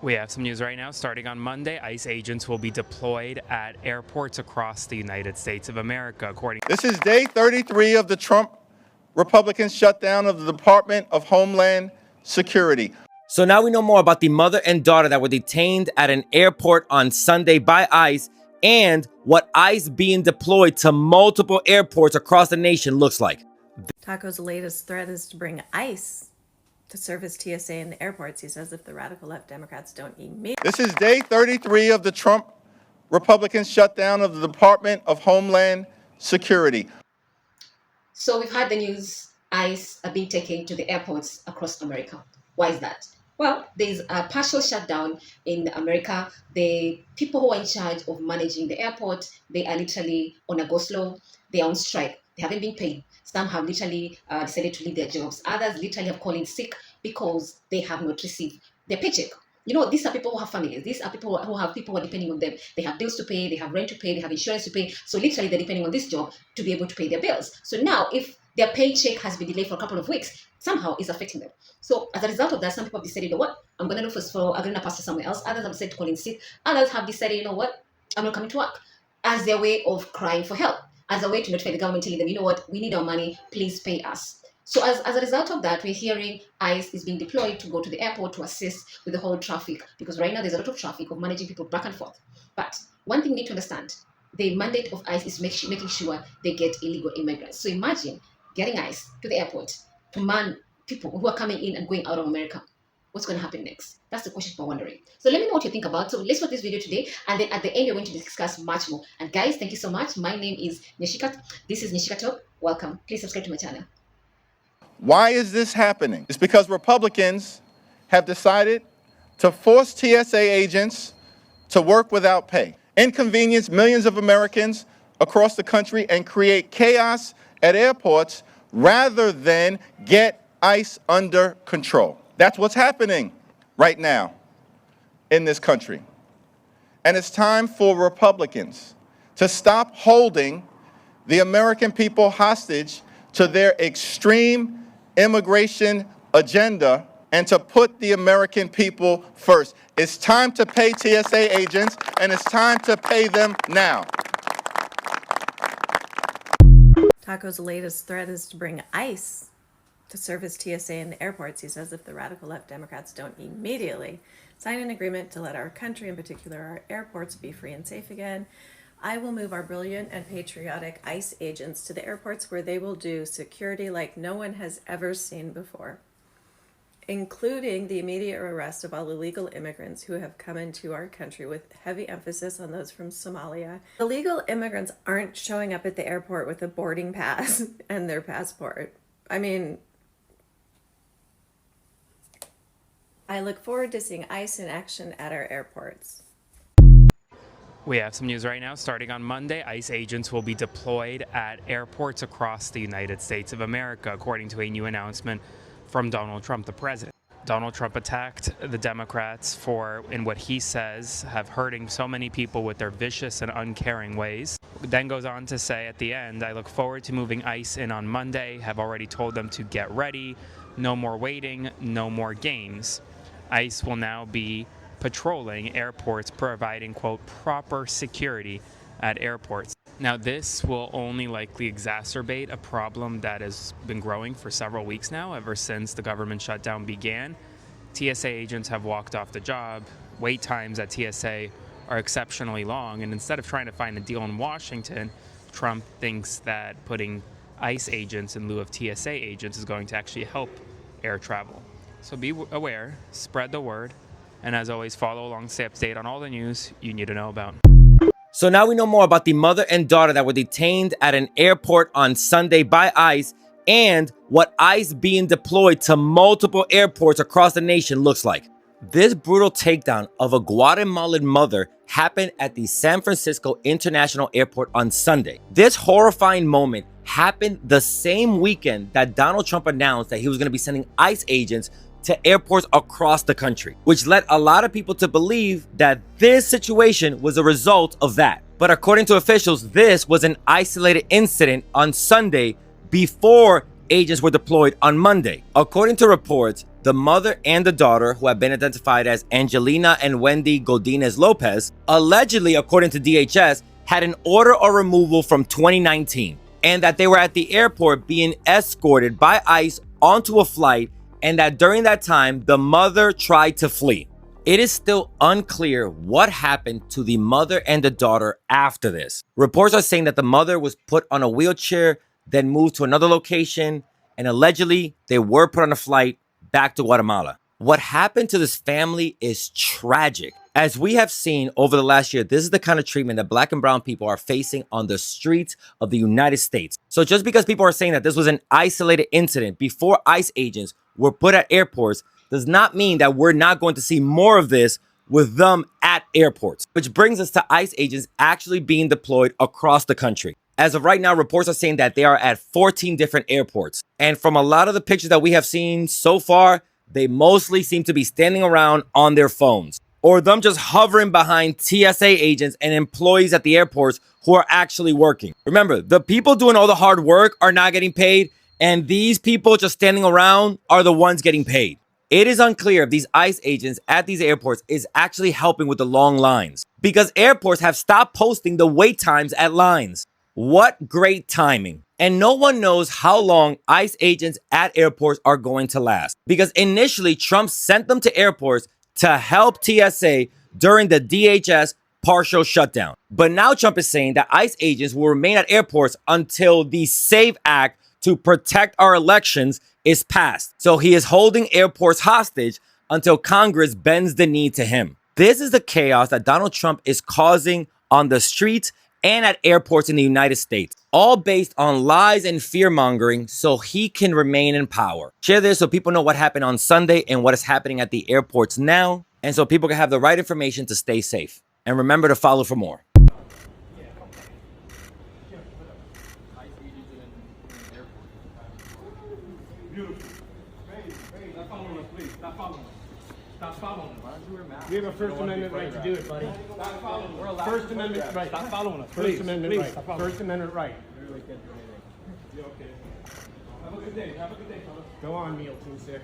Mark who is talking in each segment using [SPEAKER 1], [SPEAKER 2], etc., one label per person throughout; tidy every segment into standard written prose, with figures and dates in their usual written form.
[SPEAKER 1] We have some news right now. Starting on Monday, ICE agents will be deployed at airports across the United States of America, according.
[SPEAKER 2] This is day 33 of the Trump Republican shutdown of the Department of Homeland Security.
[SPEAKER 3] So now we know more about the mother and daughter that were detained at an airport on Sunday by ICE and what ICE being deployed to multiple airports across the nation looks like.
[SPEAKER 4] Taco's latest threat is to bring ICE to serve as TSA in the airports. He says if the radical left Democrats don't immediately.
[SPEAKER 2] This is day 33 of the Trump Republican shutdown of the Department of Homeland Security.
[SPEAKER 5] So we've had the news, ICE are being taken to the airports across America. Why is that? Well, there's a partial shutdown in America. The people who are in charge of managing the airport, they are literally on a go-slow. They are on strike. They haven't been paid. Some have literally decided to leave their jobs. Others literally have called in sick because they have not received their paycheck. You know, these are people who have families. These are people who are depending on them. They have bills to pay, they have rent to pay, they have insurance to pay. So literally they're depending on this job to be able to pay their bills. So now if their paycheck has been delayed for a couple of weeks, somehow it's affecting them. So as a result of that, some people have decided, you know what, I'm going to look for a greener pasture somewhere else. Others have decided to call in sick. Others have decided, you know what, I'm not coming to work, as their way of crying for help, as a way to notify the government, telling them, you know what, we need our money, please pay us. So as a result of that, we're hearing ICE is being deployed to go to the airport to assist with the whole traffic, because right now there's a lot of traffic of managing people back and forth. But one thing you need to understand, the mandate of ICE is making sure they get illegal immigrants. So imagine getting ICE to the airport to man people who are coming in and going out of America. What's going to happen next? That's the question people are wondering. So let me know what you think about. So let's watch this video today, and then at the end we're going to discuss much more. And guys, thank you so much. My name is Nishikat. This is Nishika Talk. Welcome. Please subscribe to my channel.
[SPEAKER 2] Why is this happening? It's because Republicans have decided to force TSA agents to work without pay, inconvenience millions of Americans across the country, and create chaos at airports rather than get ICE under control. That's what's happening right now in this country. And it's time for Republicans to stop holding the American people hostage to their extreme immigration agenda and to put the American people first. It's time to pay TSA agents, and it's time to pay them now.
[SPEAKER 4] Taco's latest threat is to bring ICE to serve as TSA in the airports. He says if the radical left Democrats don't immediately sign an agreement to let our country, in particular our airports, be free and safe again, I will move our brilliant and patriotic ICE agents to the airports where they will do security like no one has ever seen before, including the immediate arrest of all illegal immigrants who have come into our country, with heavy emphasis on those from Somalia. Illegal immigrants aren't showing up at the airport with a boarding pass and their passport. I mean, I look forward to seeing ICE in action at our airports.
[SPEAKER 1] We have some news right now. Starting on Monday, ICE agents will be deployed at airports across the United States of America, according to a new announcement from Donald Trump, the president. Donald Trump attacked the Democrats for, in what he says, have hurting so many people with their vicious and uncaring ways. Then goes on to say at the end, I look forward to moving ICE in on Monday, have already told them to get ready, no more waiting, no more games. ICE will now be patrolling airports, providing, quote, proper security at airports. Now, this will only likely exacerbate a problem that has been growing for several weeks now, ever since the government shutdown began. TSA agents have walked off the job. Wait times at TSA are exceptionally long, and instead of trying to find a deal in Washington, Trump thinks that putting ICE agents in lieu of TSA agents is going to actually help air travel. So be aware, spread the word, and as always, follow along, stay up to date on all the news you need to know about.
[SPEAKER 3] So now we know more about the mother and daughter that were detained at an airport on Sunday by ICE and what ICE being deployed to multiple airports across the nation looks like. This brutal takedown of a Guatemalan mother happened at the San Francisco International Airport on Sunday. This horrifying moment happened the same weekend that Donald Trump announced that he was going to be sending ICE agents to airports across the country, which led a lot of people to believe that this situation was a result of that. But according to officials, this was an isolated incident on Sunday before agents were deployed on Monday. According to reports, the mother and the daughter, who have been identified as Angelina and Wendy Godinez Lopez, allegedly, according to DHS, had an order of removal from 2019, and that they were at the airport being escorted by ICE onto a flight, and that during that time, the mother tried to flee. It is still unclear what happened to the mother and the daughter after this. Reports are saying that the mother was put on a wheelchair, then moved to another location, and allegedly they were put on a flight back to Guatemala. What happened to this family is tragic. As we have seen over the last year, this is the kind of treatment that Black and brown people are facing on the streets of the United States. So just because people are saying that this was an isolated incident before ICE agents were put at airports does not mean that we're not going to see more of this with them at airports. Which brings us to ICE agents actually being deployed across the country. As of right now, reports are saying that they are at 14 different airports. And from a lot of the pictures that we have seen so far, they mostly seem to be standing around on their phones, or them just hovering behind TSA agents and employees at the airports who are actually working. Remember, the people doing all the hard work are not getting paid, and these people just standing around are the ones getting paid. It is unclear if these ICE agents at these airports is actually helping with the long lines, because airports have stopped posting the wait times at lines. What great timing. And no one knows how long ICE agents at airports are going to last, because initially Trump sent them to airports to help TSA during the DHS partial shutdown. But now Trump is saying that ICE agents will remain at airports until the SAVE Act to protect our elections is passed. So he is holding airports hostage until Congress bends the knee to him. This is the chaos that Donald Trump is causing on the streets and at airports in the United States, all based on lies and fear-mongering so he can remain in power. Share this so people know what happened on Sunday and what is happening at the airports now, and so people can have the right information to stay safe. And remember to follow for more.
[SPEAKER 6] We have a First Amendment right to do it, buddy. Stop following us. First Amendment right. Stop following us. First Amendment right. First Amendment right. You okay? Have a good day. Have a good day, fellas. Go on, Meal Team 6.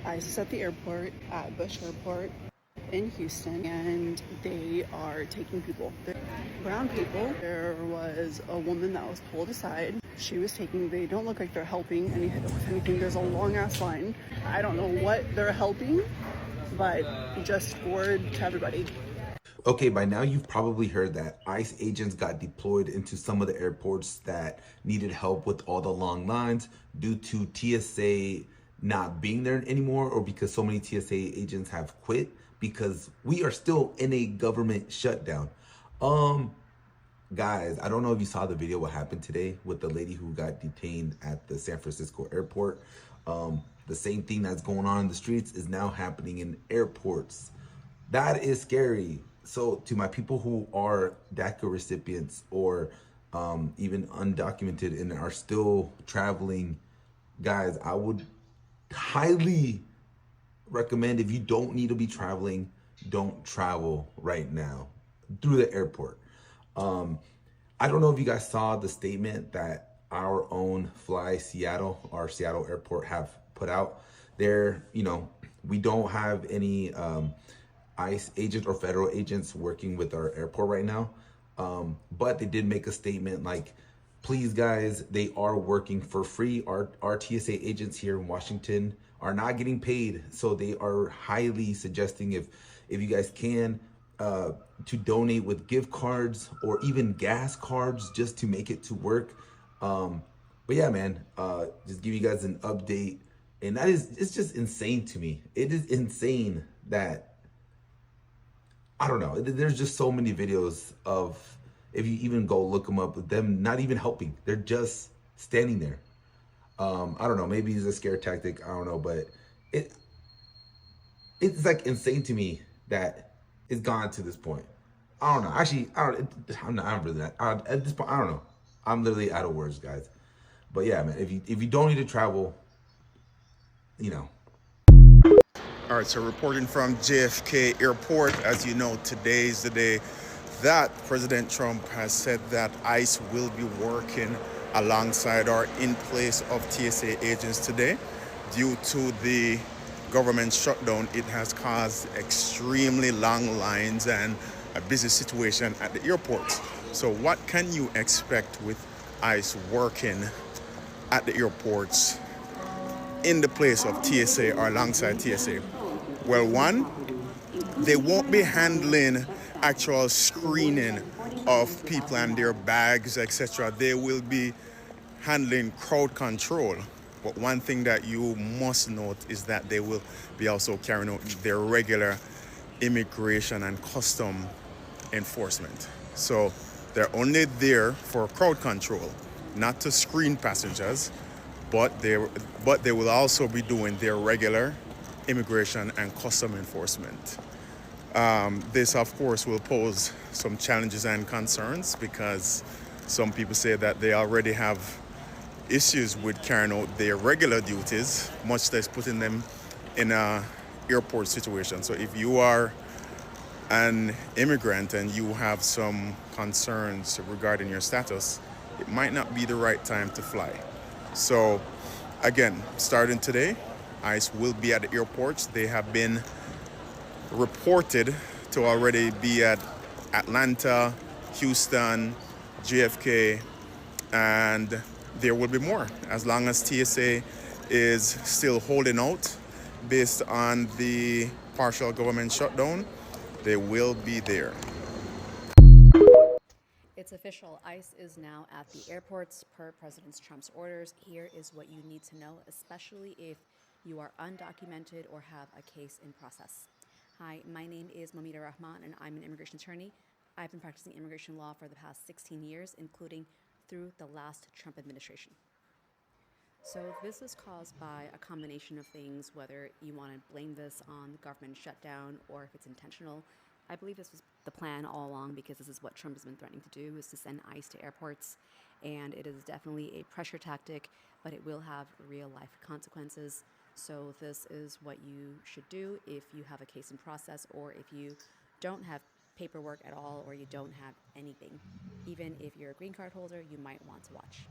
[SPEAKER 7] ICE is at the airport, at Bush Airport in Houston, and they are taking people. They're brown people. There was a woman that was pulled aside. She was taking, they don't look like they're helping anything. There's a long ass line. I don't know what they're helping, but just word to everybody.
[SPEAKER 8] Okay, by now you've probably heard that ICE agents got deployed into some of the airports that needed help with all the long lines due to TSA not being there anymore, or because so many TSA agents have quit, because we are still in a government shutdown. Guys, I don't know if you saw the video what happened today with the lady who got detained at the San Francisco airport. The same thing that's going on in the streets is now happening in airports. That is scary. So to my people who are DACA recipients or even undocumented and are still traveling, guys, I would highly recommend, if you don't need to be traveling, don't travel right now through the airport. I don't know if you guys saw the statement that our own Fly Seattle, our Seattle airport, have put out there. You know, we don't have any ICE agents or federal agents working with our airport right now. But they did make a statement like, please guys, they are working for free. Our TSA agents here in Washington are not getting paid. So they are highly suggesting if you guys can, to donate with gift cards or even gas cards just to make it to work. But yeah, man, just give you guys an update. And it's just insane to me. It is insane that, I don't know, there's just so many videos of, if you even go look them up, with them not even helping. They're just standing there. I don't know, maybe it's a scare tactic, I don't know, but it it's like insane to me that it's gone to this point. I don't know. Actually, I'm really not. At this point, I don't know. I'm literally out of words, guys. But yeah, man, if you don't need to travel, you know.
[SPEAKER 2] All right, so reporting from JFK Airport, as you know, today is the day that President Trump has said that ICE will be working alongside or in place of TSA agents today. Due to the government shutdown, it has caused extremely long lines and a busy situation at the airports. So what can you expect with ICE working at the airports in the place of TSA or alongside TSA? Well, one, they won't be handling actual screening of people and their bags, etc. They will be handling crowd control. But one thing that you must note is that they will be also carrying out their regular immigration and custom enforcement. So they're only there for crowd control, not to screen passengers, but they will also be doing their regular immigration and custom enforcement. This, of course, will pose some challenges and concerns because some people say that they already have issues with carrying out their regular duties, much less putting them in a airport situation. So if you are an immigrant and you have some concerns regarding your status, it might not be the right time to fly. So again, starting today, ICE will be at the airports. They have been reported to already be at Atlanta, Houston, JFK, and there will be more as long as TSA is still holding out based on the partial government shutdown. They will be there.
[SPEAKER 9] It's official. ICE is now at the airports per President Trump's orders. Here is what you need to know, especially if you are undocumented or have a case in process. Hi, my name is Mamita Rahman, and I'm an immigration attorney. I've been practicing immigration law for the past 16 years, including through the last Trump administration. So this is caused by a combination of things, whether you want to blame this on the government shutdown or if it's intentional. I believe this was the plan all along because this is what Trump has been threatening to do, is to send ICE to airports. And it is definitely a pressure tactic, but it will have real life consequences. So this is what you should do if you have a case in process or if you don't have paperwork at all or you don't have anything. Even if you're a green card holder, you might want to watch.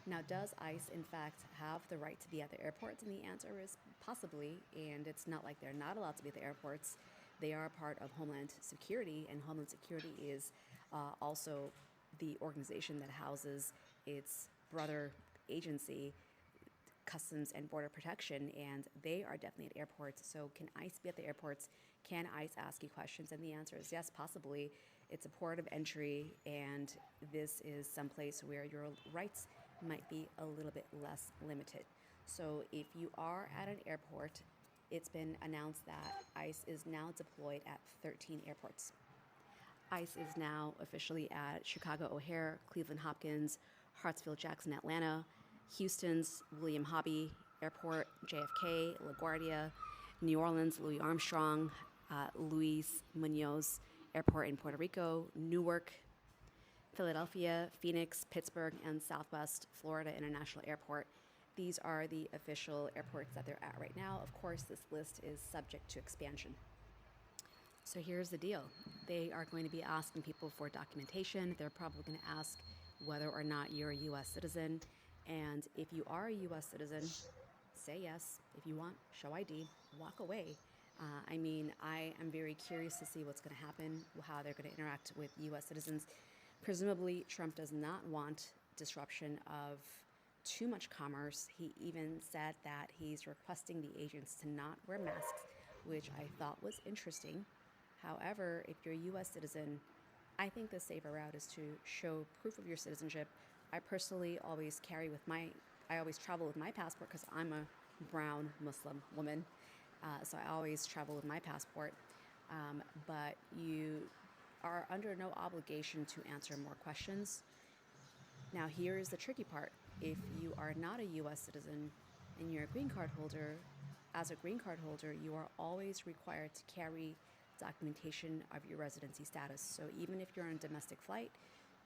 [SPEAKER 9] Now, does ICE, in fact, have the right to be at the airports? And the answer is possibly, and it's not like they're not allowed to be at the airports. They are part of Homeland Security, and Homeland Security is also the organization that houses its brother agency, Customs and Border Protection, and they are definitely at airports. So can ICE be at the airports? Can ICE ask you questions? And the answer is yes, possibly. It's a port of entry, and this is someplace where your rights might be a little bit less limited. So if you are at an airport, it's been announced that ICE is now deployed at 13 airports. ICE is now officially at Chicago O'Hare, Cleveland Hopkins, Hartsfield-Jackson, Atlanta, Houston's William Hobby Airport, JFK, LaGuardia, New Orleans, Louis Armstrong, Luis Munoz Airport in Puerto Rico, Newark, Philadelphia, Phoenix, Pittsburgh, and Southwest Florida International Airport. These are the official airports that they're at right now. Of course, this list is subject to expansion. So here's the deal. They are going to be asking people for documentation. They're probably going to ask whether or not you're a U.S. citizen. And if you are a U.S. citizen, say yes. If you want, show ID, walk away. I am very curious to see what's going to happen, how they're going to interact with U.S. citizens. Presumably, Trump does not want disruption of too much commerce. He even said that he's requesting the agents to not wear masks, which I thought was interesting. However, if you're a U.S. citizen, I think the safer route is to show proof of your citizenship, I personally always I always travel with my passport because I'm a brown Muslim woman. So I always travel with my passport. But you are under no obligation to answer more questions. Now, here is the tricky part. If you are not a U.S. citizen and you're a green card holder, as a green card holder, you are always required to carry documentation of your residency status. So even if you're on a domestic flight,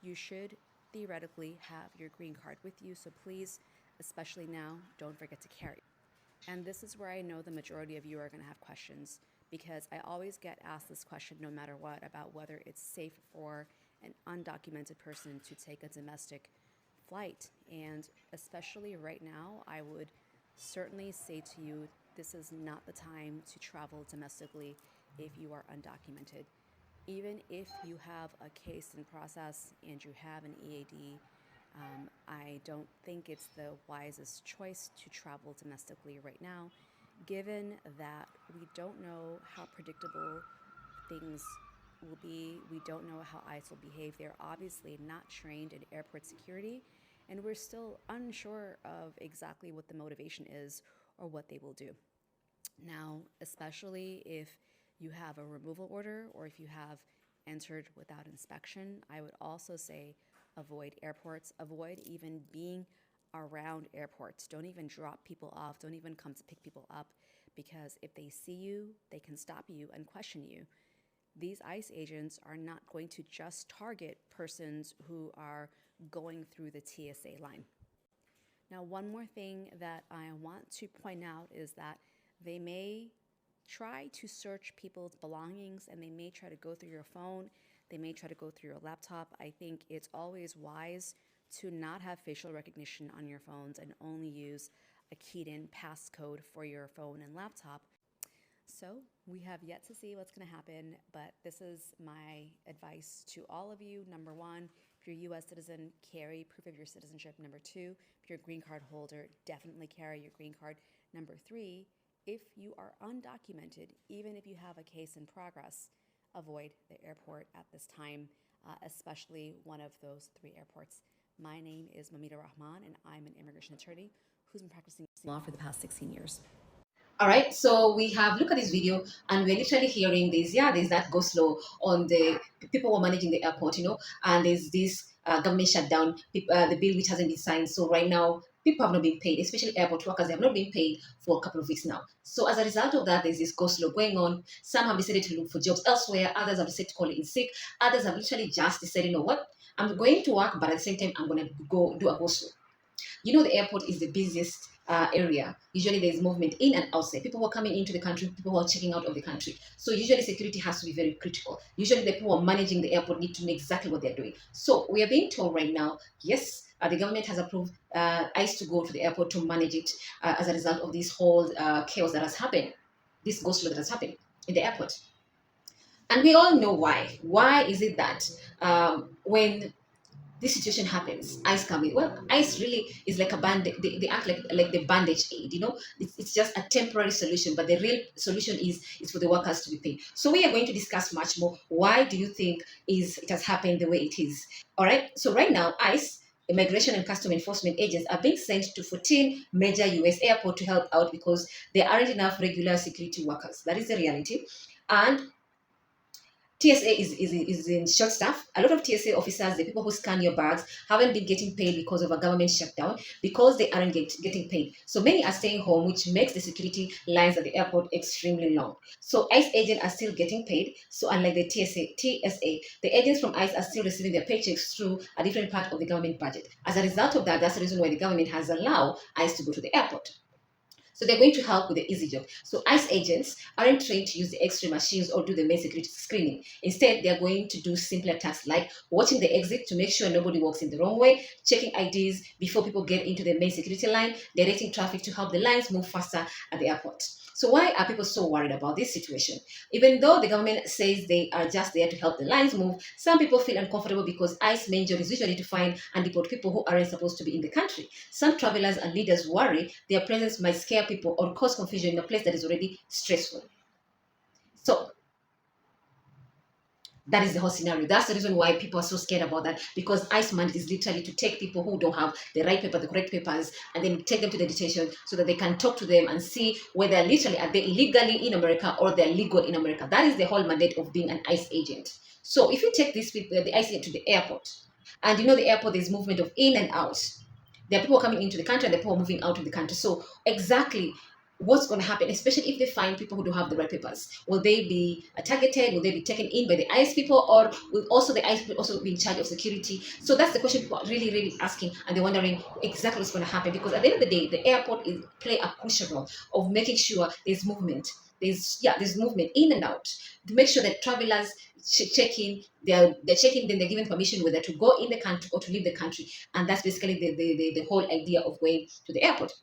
[SPEAKER 9] you should theoretically have your green card with you. So please, especially now, don't forget to carry. And this is where I know the majority of you are going to have questions, because I always get asked this question no matter what about whether it's safe for an undocumented person to take a domestic flight. And especially right now, I would certainly say to you, this is not the time to travel domestically if you are undocumented. Even if you have a case in process and you have an EAD, I don't think it's the wisest choice to travel domestically right now, given that we don't know how predictable things will be. We don't know how ICE will behave. They're obviously not trained in airport security, and we're still unsure of exactly what the motivation is or what they will do. Now, especially if you have a removal order or if you have entered without inspection, I would also say avoid airports, avoid even being around airports. Don't even drop people off. Don't even come to pick people up, because if they see you, they can stop you and question you. These ICE agents are not going to just target persons who are going through the TSA line. Now, one more thing that I want to point out is that they may try to search people's belongings, and they may try to go through your phone. They may try to go through your laptop. I think it's always wise to not have facial recognition on your phones and only use a keyed-in passcode for your phone and laptop. So we have yet to see what's going to happen, but this is my advice to all of you. Number one, if you're a U.S. citizen, carry proof of your citizenship. Number two, if you're a green card holder, definitely carry your green card. Number three, if you are undocumented, even if you have a case in progress, avoid the airport at this time, especially one of those three airports. My name is Mamita Rahman, and I'm an immigration attorney who's been practicing law for the past 16 years.
[SPEAKER 5] All right, so we have looked at this video and we're literally hearing this. Yeah, there's that go slow on the people who are managing the airport, and there's this government shutdown, the bill which hasn't been signed. So right now, people have not been paid, especially airport workers. They have not been paid for a couple of weeks now. So as a result of that, there's this go slow going on. Some have decided to look for jobs elsewhere. Others have decided to call in sick. Others have literally just decided, you know what, I'm going to work, but at the same time, I'm going to go do a go slow. The airport is the busiest area. Usually there's movement in and outside. People who are coming into the country, people who are checking out of the country. So usually security has to be very critical. Usually the people who are managing the airport need to know exactly what they're doing. So we are being told right now, yes, the government has approved ICE to go to the airport to manage it as a result of this whole chaos that has happened, this go slow that has happened in the airport. And we all know why. Why is it that when this situation happens, ICE come in? Well, ICE really is like a bandage. They act like the bandage aid, It's just a temporary solution, but the real solution is for the workers to be paid. So we are going to discuss much more. Why do you think it has happened the way it is? All right. So right now, ICE, Immigration and Custom Enforcement agents, are being sent to 14 major U.S. airports to help out because there aren't enough regular security workers. That is the reality. And TSA is in short staff. A lot of TSA officers, the people who scan your bags, haven't been getting paid because of a government shutdown, because they aren't getting paid. So many are staying home, which makes the security lines at the airport extremely long. So ICE agents are still getting paid. So unlike the TSA, the agents from ICE are still receiving their paychecks through a different part of the government budget. As a result of that, that's the reason why the government has allowed ICE to go to the airport. So they're going to help with the easy job. So ICE agents aren't trained to use the X-ray machines or do the main security screening. Instead, they're going to do simpler tasks like watching the exit to make sure nobody walks in the wrong way, checking IDs before people get into the main security line, directing traffic to help the lines move faster at the airport. So why are people so worried about this situation? Even though the government says they are just there to help the lines move, some people feel uncomfortable because ICE main job is usually to find and deport people who aren't supposed to be in the country. Some travelers and leaders worry their presence might scare people or cause confusion in a place that is already stressful. So That is the whole scenario. That's the reason why people are so scared about that, because ICE mandate is literally to take people who don't have the right paper, the correct papers, and then take them to the detention so that they can talk to them and see whether literally are they illegally in America or they're legal in America. That is the whole mandate of being an ICE agent. So if you take these people, the ICE agent, to the airport, and you know the airport, there's movement of in and out. There are people coming into the country and there are people moving out of the country. So exactly what's going to happen, especially if they find people who don't have the right papers? Will they be targeted? Will they be taken in by the ICE people, or will also the ICE people also be in charge of security? So that's the question people are really, really asking, and they're wondering exactly what's going to happen, because at the end of the day, the airport is play a crucial role of making sure there's movement. There's movement in and out to make sure that travelers check in. They're checking, then they're given permission whether to go in the country or to leave the country, and that's basically the whole idea of going to the airport.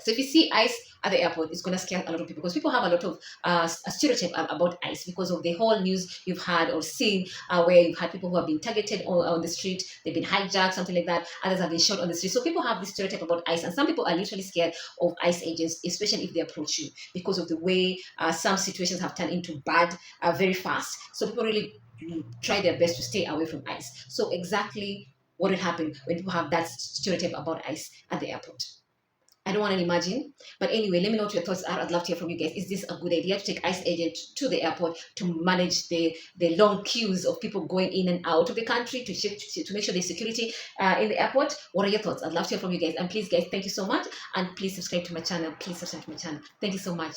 [SPEAKER 5] So if you see ICE at the airport, it's going to scare a lot of people, because people have a lot of a stereotype about ICE because of the whole news you've had or seen, where you've had people who have been targeted on the street, they've been hijacked, something like that. Others have been shot on the street. So people have this stereotype about ICE, and some people are literally scared of ICE agents, especially if they approach you, because of the way some situations have turned into bad very fast. So people really try their best to stay away from ICE. So exactly what will happen when people have that stereotype about ICE at the airport? I don't want to imagine. But anyway, let me know what your thoughts are. I'd love to hear from you guys. Is this a good idea to take ICE agent to the airport to manage the long queues of people going in and out of the country, to make sure there's security in the airport? What are your thoughts? I'd love to hear from you guys. And please, guys, thank you so much. And please subscribe to my channel. Please subscribe to my channel. Thank you so much.